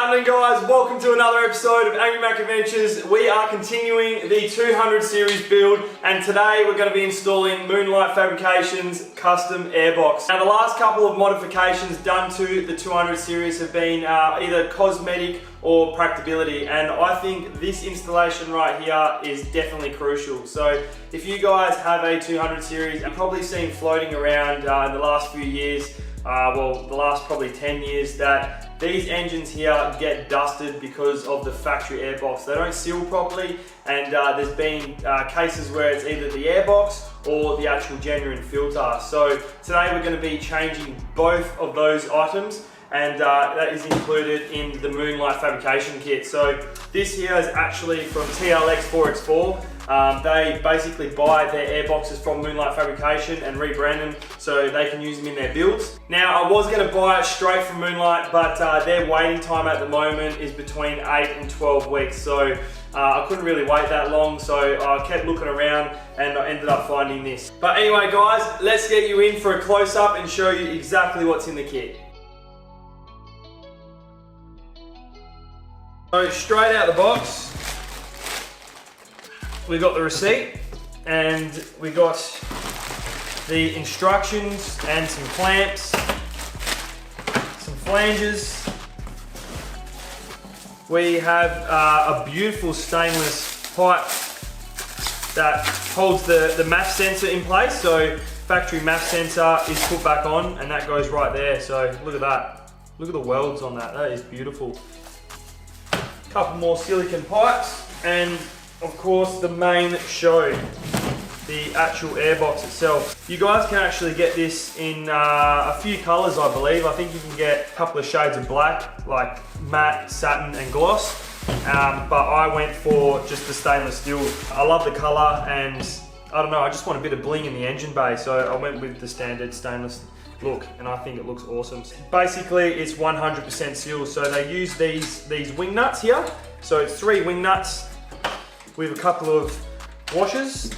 happening, guys? Welcome to another episode of Angry Mack Adventures. We are continuing the 200 series build, and today we're going to be installing Moonlight Fabrication's custom airbox. Now, the last couple of modifications done to the 200 series have been either cosmetic or practicability, and I think this installation right here is definitely crucial. So if you guys have a 200 series, you've probably seen floating around in the last few years, well, the last probably 10 years, that these engines here get dusted because of the factory airbox. They don't seal properly, and there's been cases where it's either the airbox or the actual genuine filter. So today we're going to be changing both of those items, and that is included in the Moonlight fabrication kit. So this here is actually from TLX 4x4. They basically buy their airboxes from Moonlight Fabrication and rebrand them so they can use them in their builds. Now, I was going to buy it straight from Moonlight, but their waiting time at the moment is between 8 and 12 weeks. So I couldn't really wait that long, so I kept looking around and I ended up finding this. But anyway, guys, let's get you in for a close-up and show you exactly what's in the kit. So straight out the box, we got the receipt, and we got the instructions and some clamps, some flanges. We have a beautiful stainless pipe that holds the MAF sensor in place. So factory MAF sensor is put back on, and that goes right there. So look at that. Look at the welds on that. That is beautiful. Couple more silicone pipes, and of course the main show, the actual airbox itself. You guys can actually get this in a few colors, I believe. I think you can get a couple of shades of black, like matte, satin and gloss, but I went for just the stainless steel. I love the color, and I don't know, I just want a bit of bling in the engine bay, so I went with the standard stainless look, and I think it looks awesome. Basically, it's 100% sealed, so they use these wing nuts here. So it's 3 wing nuts with a couple of washers,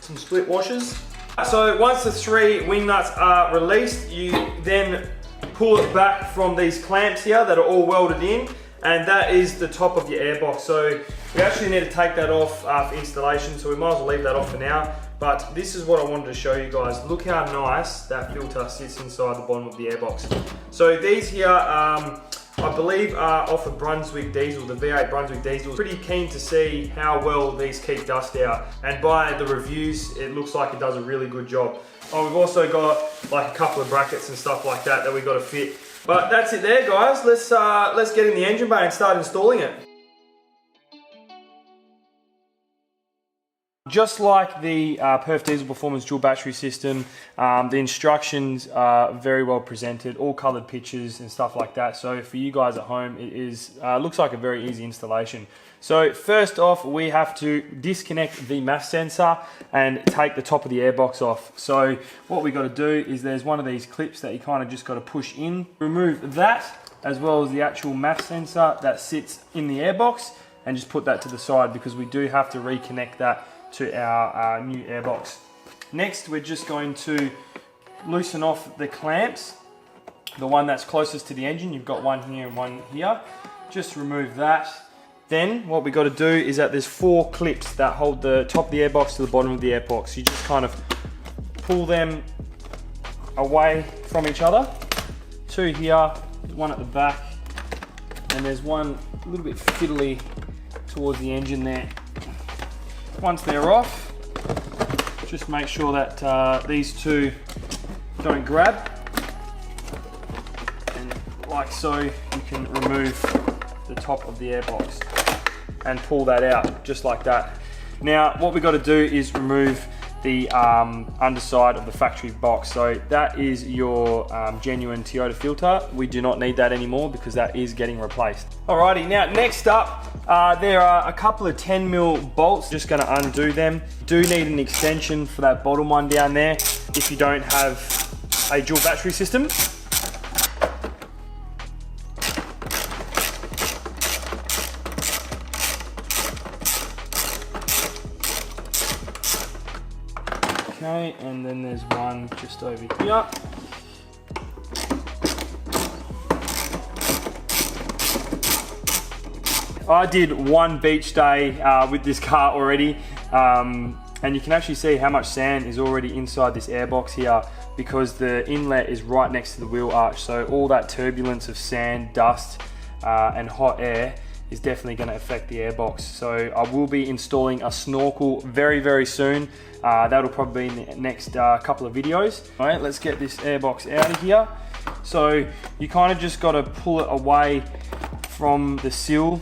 some split washers. So once the 3 wing nuts are released, you then pull it back from these clamps here that are all welded in, and that is the top of your airbox. So we actually need to take that off for installation, so we might as well leave that off for now. But this is what I wanted to show you guys. Look how nice that filter sits inside the bottom of the airbox. So these here, I believe are off of Brunswick diesel, the V8 Brunswick diesel. Pretty keen to see how well these keep dust out. And by the reviews, it looks like it does a really good job. Oh, we've also got like a couple of brackets and stuff like that we've got to fit. But that's it there, guys. Let's get in the engine bay and start installing it. Just like the Perf Diesel Performance dual battery system, the instructions are very well presented, all coloured pictures and stuff like that. So for you guys at home, it is looks like a very easy installation. So first off, we have to disconnect the MAF sensor and take the top of the airbox off. So what we got to do is there's one of these clips that you kind of just got to push in. Remove that, as well as the actual MAF sensor that sits in the airbox, and just put that to the side because we do have to reconnect that to our new airbox. Next, we're just going to loosen off the clamps, the one that's closest to the engine. You've got one here and one here. Just remove that. Then what we got to do is that there's 4 clips that hold the top of the airbox to the bottom of the airbox. You just kind of pull them away from each other. 2 here, 1 at the back, and there's one a little bit fiddly towards the engine there. Once they're off, just make sure that these 2 don't grab, and like so you can remove the top of the airbox and pull that out just like that. Now what we got to do is remove the underside of the factory box. So that is your genuine Toyota filter. We do not need that anymore because that is getting replaced. Alrighty, now next up, there are a couple of 10mm bolts. Just going to undo them. Do need an extension for that bottom one down there if you don't have a dual battery system. Okay, and then there's one just over here. I did one beach day with this car already, and you can actually see how much sand is already inside this airbox here, because the inlet is right next to the wheel arch. So all that turbulence of sand, dust, and hot air is definitely going to affect the airbox. So I will be installing a snorkel very, very soon. That'll probably be in the next couple of videos. All right, let's get this airbox out of here. So you kind of just got to pull it away from the sill.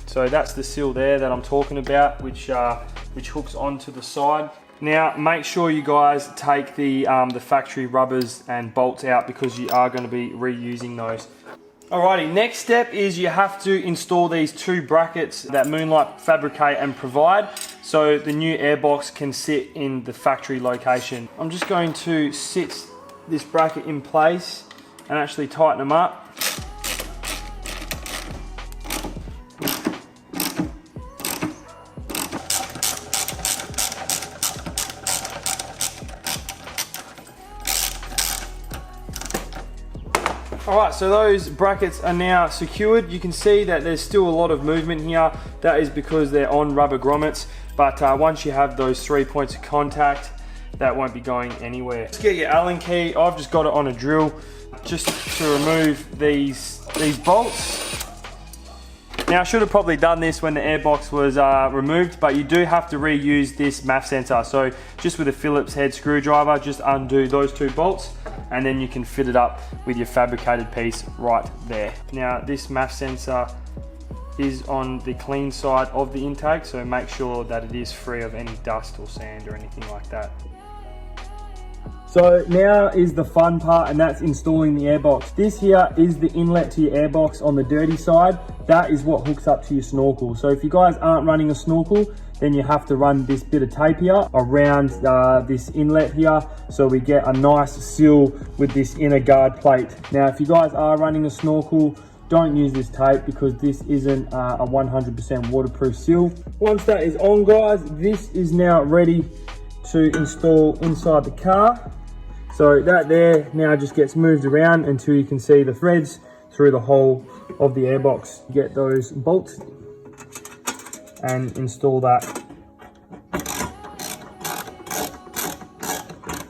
So that's the sill there that I'm talking about, which hooks onto the side. Now make sure you guys take the factory rubbers and bolts out, because you are going to be reusing those. Alrighty, next step is you have to install these two brackets that Moonlight fabricate and provide, so the new airbox can sit in the factory location. I'm just going to sit this bracket in place and actually tighten them up. Alright, so those brackets are now secured. You can see that there's still a lot of movement here. That is because they're on rubber grommets, but once you have those 3 points of contact, that won't be going anywhere. Let's get your Allen key. I've just got it on a drill just to remove these bolts. Now I should have probably done this when the airbox was removed, but you do have to reuse this MAF sensor. So just with a Phillips head screwdriver, just undo those two bolts, and then you can fit it up with your fabricated piece right there. Now this MAF sensor is on the clean side of the intake, so make sure that it is free of any dust or sand or anything like that. So now is the fun part, and that's installing the airbox. This here is the inlet to your airbox on the dirty side. That is what hooks up to your snorkel. So if you guys aren't running a snorkel, then you have to run this bit of tape here around this inlet here, so we get a nice seal with this inner guard plate. Now if you guys are running a snorkel, don't use this tape, because this isn't a 100% waterproof seal. Once that is on, guys, this is now ready to install inside the car. So that there now just gets moved around until you can see the threads through the hole of the airbox. Get those bolts and install that.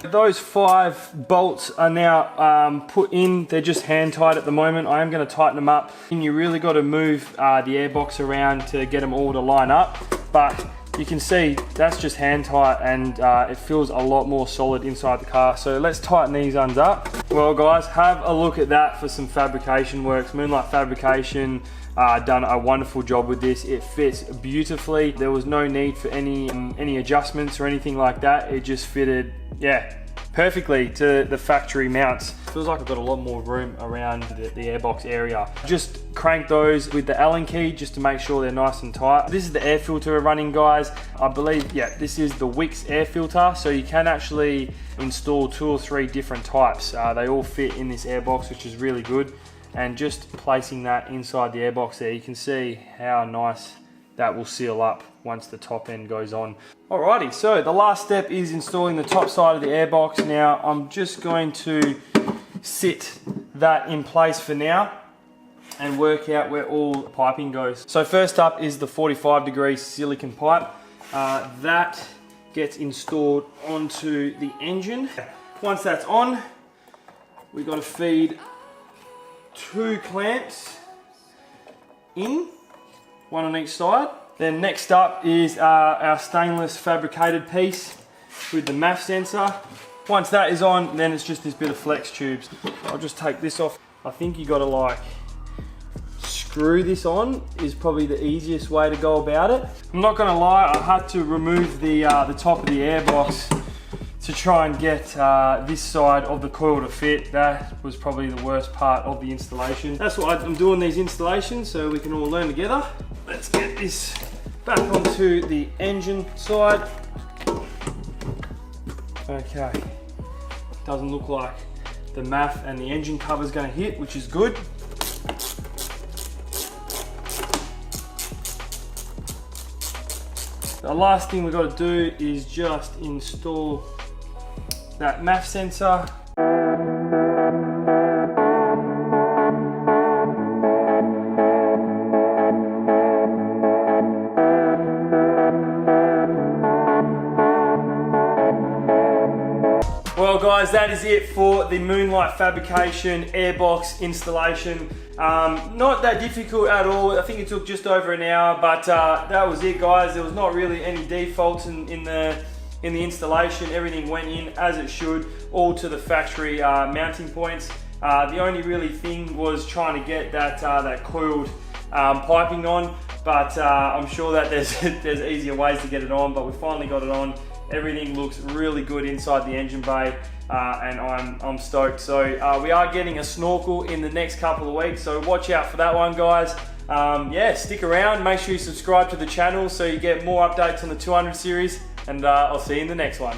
Those 5 bolts are now put in. They're just hand tight at the moment. I am going to tighten them up. And you really got to move the airbox around to get them all to line up. But you can see that's just hand tight, and it feels a lot more solid inside the car. So let's tighten these uns up. Well guys, have a look at that for some fabrication works. Moonlight Fabrication done a wonderful job with this. It fits beautifully. There was no need for any adjustments or anything like that. It just fitted, yeah, perfectly to the factory mounts. Feels like I've got a lot more room around the airbox area. Just crank those with the Allen key just to make sure they're nice and tight. This is the air filter we're running, guys. I believe, yeah, this is the Wix air filter, so you can actually install 2 or 3 different types. They all fit in this airbox, which is really good. And just placing that inside the airbox there, you can see how nice that will seal up once the top end goes on. Alrighty, so the last step is installing the top side of the airbox. Now I'm just going to sit that in place for now and work out where all the piping goes. So first up is the 45-degree silicon pipe. That gets installed onto the engine. Once that's on, we've got to feed 2 clamps in, 1 on each side. Then next up is our stainless fabricated piece with the MAF sensor. Once that is on, then it's just this bit of flex tubes. I'll just take this off. I think you got to like screw this on is probably the easiest way to go about it. I'm not gonna lie, I had to remove the top of the airbox to try and get this side of the coil to fit. That was probably the worst part of the installation. That's why I'm doing these installations, so we can all learn together. Let's get this back onto the engine side. Okay, doesn't look like the MAF and the engine cover is going to hit, which is good. The last thing we've got to do is just install that MAF sensor. guys, that is it for the Moonlight fabrication airbox installation. Not that difficult at all. I think it took just over an hour, but that was it, guys. There was not really any defaults in the installation. Everything went in as it should, all to the factory mounting points. The only really thing was trying to get that coiled piping on, but I'm sure that there's easier ways to get it on, but we finally got it on. Everything looks really good inside the engine bay, and I'm stoked. So we are getting a snorkel in the next couple of weeks, so watch out for that one, guys. Yeah, stick around, make sure you subscribe to the channel so you get more updates on the 200 series, and I'll see you in the next one.